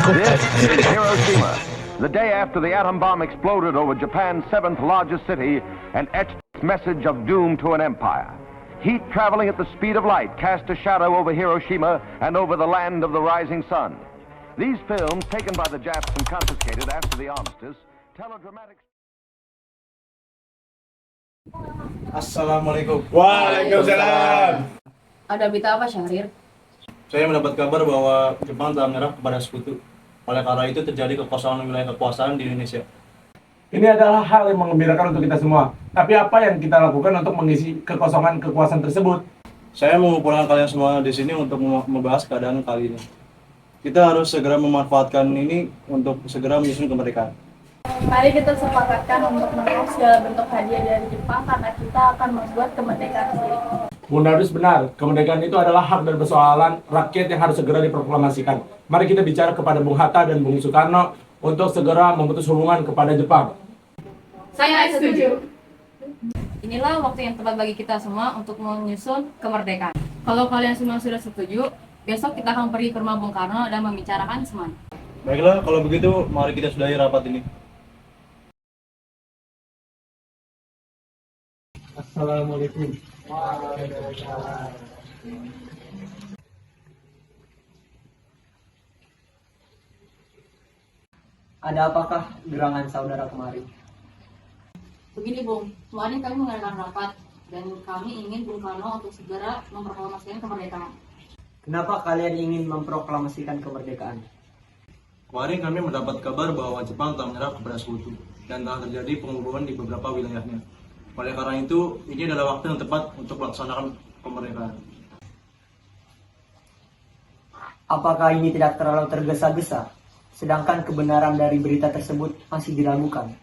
This is Hiroshima, the day after the atom bomb exploded over Japan's seventh largest city and etched its message of doom to an empire. Heat traveling at the speed of light cast a shadow over Hiroshima and over the land of the rising sun. These films, taken by the Japs and confiscated after the armistice, tell a dramatic... Assalamualaikum. Waalaikumsalam. Ada berita apa, Syahrir? Saya mendapat kabar bahwa Jepang telah menyerah kepada sekutu. Oleh karena itu terjadi kekosongan wilayah kekuasaan di Indonesia. Ini adalah hal yang menggembirakan untuk kita semua. Tapi apa yang kita lakukan untuk mengisi kekosongan kekuasaan tersebut? Saya mengumpulkan kalian semua di sini untuk membahas keadaan kali ini. Kita harus segera memanfaatkan ini untuk segera menyusun kemerdekaan. Mari kita sepakatkan untuk menolak segala bentuk hadiah dari Jepang karena kita akan membuat kemerdekaan sendiri. Bunda Darus benar, kemerdekaan itu adalah hak dan persoalan rakyat yang harus segera diproklamasikan. Mari kita bicara kepada Bung Hatta dan Bung Soekarno untuk segera memutus hubungan kepada Jepang. Saya setuju. Inilah waktu yang tepat bagi kita semua untuk menyusun kemerdekaan. Kalau kalian semua sudah setuju, besok kita akan pergi ke rumah Bung Karno dan membicarakan semuanya. Baiklah, kalau begitu mari kita sudahi rapat ini. Assalamualaikum. Ada apakah gerangan saudara kemari? Begini Bung, kemarin kami mengadakan rapat dan kami ingin Bung Karno untuk segera memproklamasikan kemerdekaan. Kenapa kalian ingin memproklamasikan kemerdekaan? Kemarin kami mendapat kabar bahwa Jepang telah menyerah kepada sekutu dan telah terjadi pengukuhan di beberapa wilayahnya. Oleh karena itu, ini adalah waktu yang tepat untuk melaksanakan kemerdekaan. Apakah ini tidak terlalu tergesa-gesa, sedangkan kebenaran dari berita tersebut masih diragukan?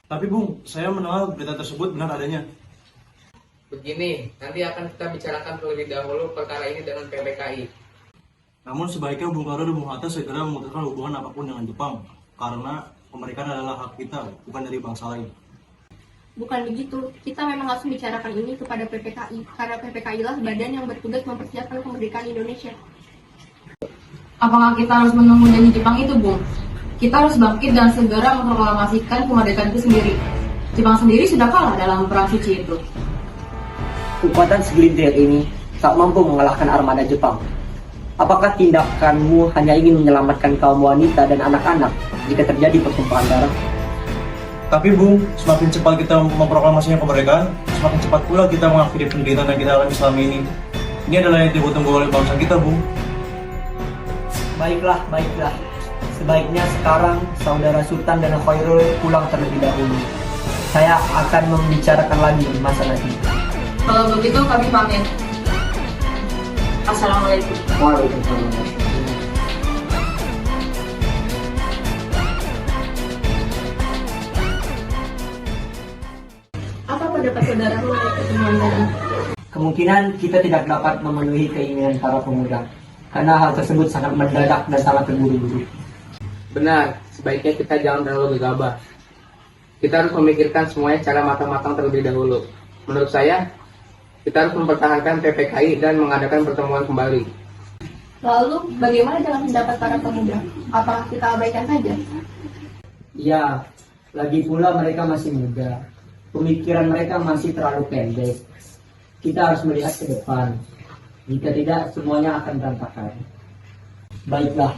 Tapi Bung, saya mendengar berita tersebut benar adanya. Begini, nanti akan kita bicarakan terlebih dahulu perkara ini dengan PPKI. Namun sebaiknya Bung Karno dan Bung Hatta segera memutuskan hubungan apapun dengan Jepang, karena kemerdekaan adalah hak kita, bukan dari bangsa lain. Bukan begitu, kita memang harus membicarakan ini kepada PPKI karena PPKI lah badan yang bertugas mempersiapkan kemerdekaan Indonesia. Apakah kita harus menunggu janji Jepang itu, Bung? Kita harus bangkit dan segera memproklamasikan kemerdekaan itu sendiri. Jepang sendiri sudah kalah dalam perang suci itu. Kekuatan segelintir ini tak mampu mengalahkan armada Jepang. Apakah tindakanmu hanya ingin menyelamatkan kaum wanita dan anak-anak jika terjadi pertumpahan darah? Tapi Bung, semakin cepat kita memproklamasikan kemerdekaan, semakin cepat pula kita mengakhiri penderitaan yang kita alami selama ini. Ini adalah yang ditunggu oleh bangsa kita, Bung. Baiklah. Sebaiknya sekarang saudara Sultan dan Khairul pulang terlebih dahulu. Saya akan membicarakan lagi masalah ini. Kalau begitu kami pamit. Assalamualaikum. Waalaikumsalam. Apa pendapat saudara mengenai pertemuan tadi? Kemungkinan kita tidak dapat memenuhi keinginan para pemuda, karena hal tersebut sangat mendadak dan sangat terburu-buru. Benar, sebaiknya kita jangan terlalu gegabah. Kita harus memikirkan semuanya secara matang-matang terlebih dahulu. Menurut saya, kita harus mempertahankan PPKI dan mengadakan pertemuan kembali. Lalu, bagaimana dengan pendapat para pemuda? Apakah kita abaikan saja? Ya, lagi pula mereka masih muda. Pemikiran mereka masih terlalu pendek. Kita harus melihat ke depan. Jika tidak, semuanya akan berantakan. Baiklah,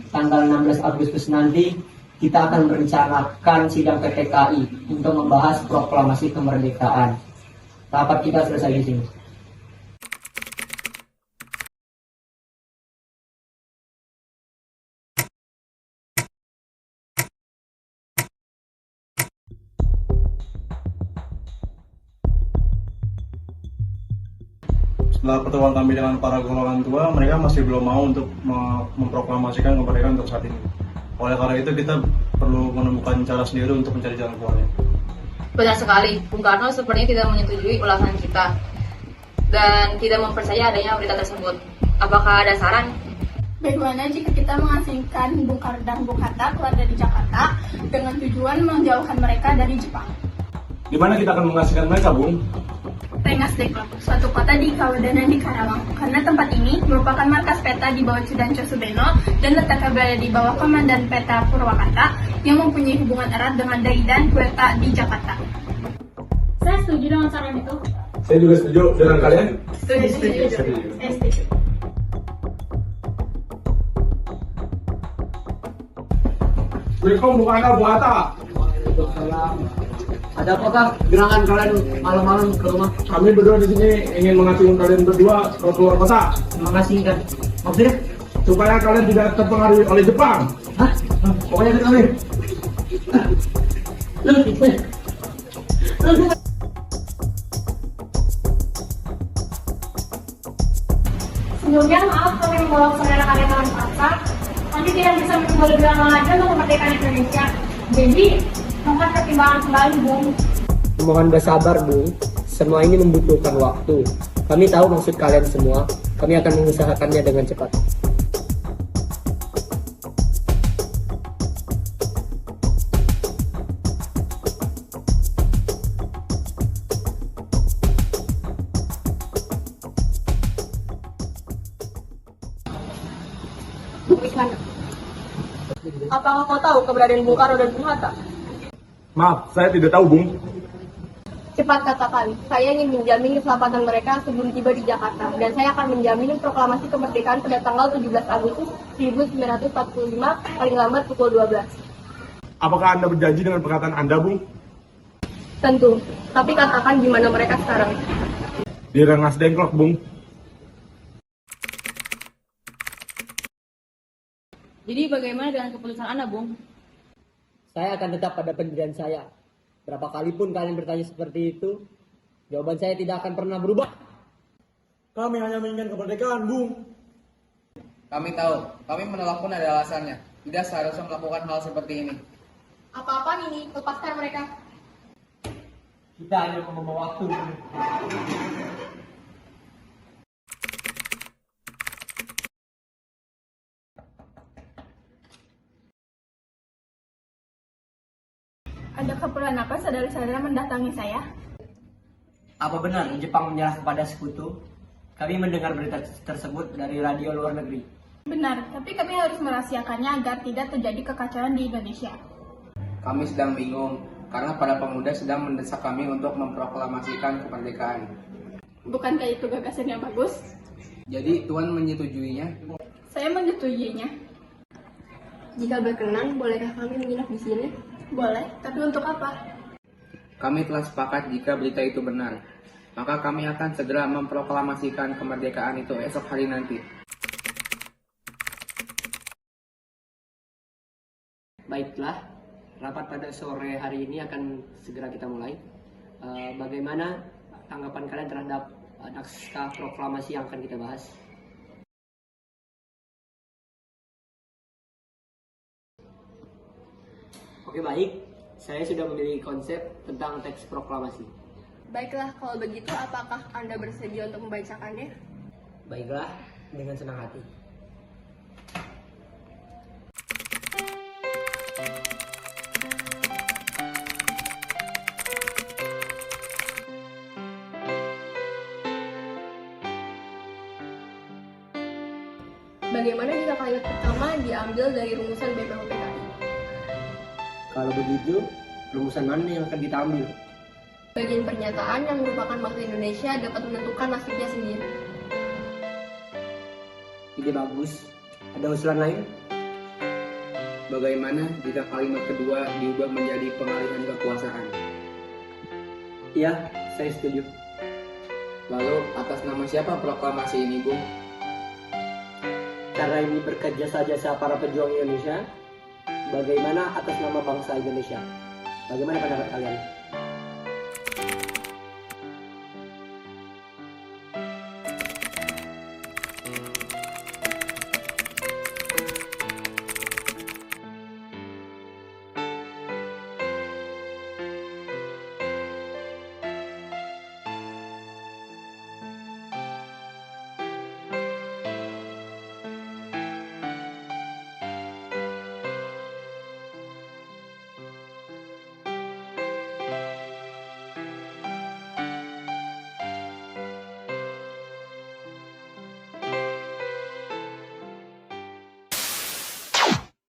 tanggal 16 Agustus nanti kita akan merencanakan sidang PPKI untuk membahas proklamasi kemerdekaan. Rapat kita selesai di sini. Setelah pertemuan kami dengan para golongan tua, mereka masih belum mau untuk memproklamasikan kemerdekaan untuk saat ini. Oleh karena itu kita perlu menemukan cara sendiri untuk mencari jalan keluarnya. Benar sekali, Bung Karno sepertinya tidak menyetujui ulasan kita dan tidak mempercayai adanya berita tersebut. Apakah ada saran? Bagaimana jika kita mengasingkan Bung Karno dan Bung Hatta keluar dari Jakarta dengan tujuan menjauhkan mereka dari Jepang? Di mana kita akan mengasihkan mereka, Bung? Rengas Dengklok, suatu kota di Kawedanan di Karawang. Karena tempat ini merupakan markas peta di bawah Sudanco Subeno dan letaknya berada di bawah Komandan Peta Purwakarta yang mempunyai hubungan erat dengan Dai dan Kueta di Jakarta. Saya setuju dengan saran itu. Saya juga setuju dengan kalian. Setuju. Setuju. Assalamualaikum Bung Anda, Bung Hatta. Ada apakah gerangan kalian malam-malam ke rumah? Kami berdua di sini ingin mengasihkan kalian berdua ke keluar kota Terima kasih kan. Maksudnya? supaya kalian tidak terpengaruhi oleh Jepang. Hah? Pokoknya itu kami. Sebelumnya maaf kami membawa saudara kalian dalam paksa. Kami tidak bisa menunggu lebih lama lagi untuk kemerdekaan Indonesia. Jadi, mohon pertimbangan kembali, Bung. Mohon bersabar, Bung. Semua ini membutuhkan waktu. Kami tahu maksud kalian semua. Kami akan mengusahakannya dengan cepat. Apakah kau tahu keberadaan Bung Karno dan Bung Hatta? Maaf, saya tidak tahu, Bung. Cepat katakan, saya ingin menjamin keselamatan mereka sebelum tiba di Jakarta, dan saya akan menjamin proklamasi kemerdekaan pada tanggal 17 Agustus 1945, paling lambat pukul 12. Apakah Anda berjanji dengan perkataan Anda, Bung? Tentu, tapi katakan di mana mereka sekarang. Di Rengas Dengklok, Bung. Jadi bagaimana dengan keputusan Anda, Bung? Saya akan tetap pada pendirian saya. Berapa kali pun kalian bertanya seperti itu, jawaban saya tidak akan pernah berubah. Kami hanya menginginkan kemerdekaan, Bung. Kami tahu, kami menolak pun ada alasannya. Tidak seharusnya melakukan hal seperti ini. Apa-apaan ini? Lepaskan mereka. Kita hanya membawa waktu. Ada keperluan apa saudara-saudara mendatangi saya? Apa benar Jepang menyerah kepada sekutu? Kami mendengar berita tersebut dari radio luar negeri. Benar, tapi kami harus merahasiakannya agar tidak terjadi kekacauan di Indonesia. Kami sedang bingung, karena para pemuda sedang mendesak kami untuk memproklamasikan kemerdekaan. Bukankah itu gagasan yang bagus? Jadi Tuan menyetujuinya? Saya menyetujuinya. Jika berkenan, bolehkah kami menginap di sini? Boleh, tapi untuk apa? Kami telah sepakat jika berita itu benar. Maka kami akan segera memproklamasikan kemerdekaan itu esok hari nanti. Baiklah, rapat pada sore hari ini akan segera kita mulai. Bagaimana tanggapan kalian terhadap naskah proklamasi yang akan kita bahas? Oke, baik. Saya sudah memiliki konsep tentang teks proklamasi. Baiklah, kalau begitu apakah Anda bersedia untuk membacakannya? Baiklah, dengan senang hati. Bagaimana jika kalimat pertama diambil dari rumusan BPUPKI? Kalau begitu, rumusan mana yang akan kita ambil? Bagian pernyataan yang merupakan bangsa Indonesia dapat menentukan nasibnya sendiri. Ide bagus. Ada usulan lain? Bagaimana jika kalimat kedua diubah menjadi pengalihan kekuasaan? Iya, saya setuju. Lalu atas nama siapa proklamasi ini, Bung? Karena ini bekerja saja para pejuang Indonesia, bagaimana atas nama bangsa Indonesia? Bagaimana pendapat kalian?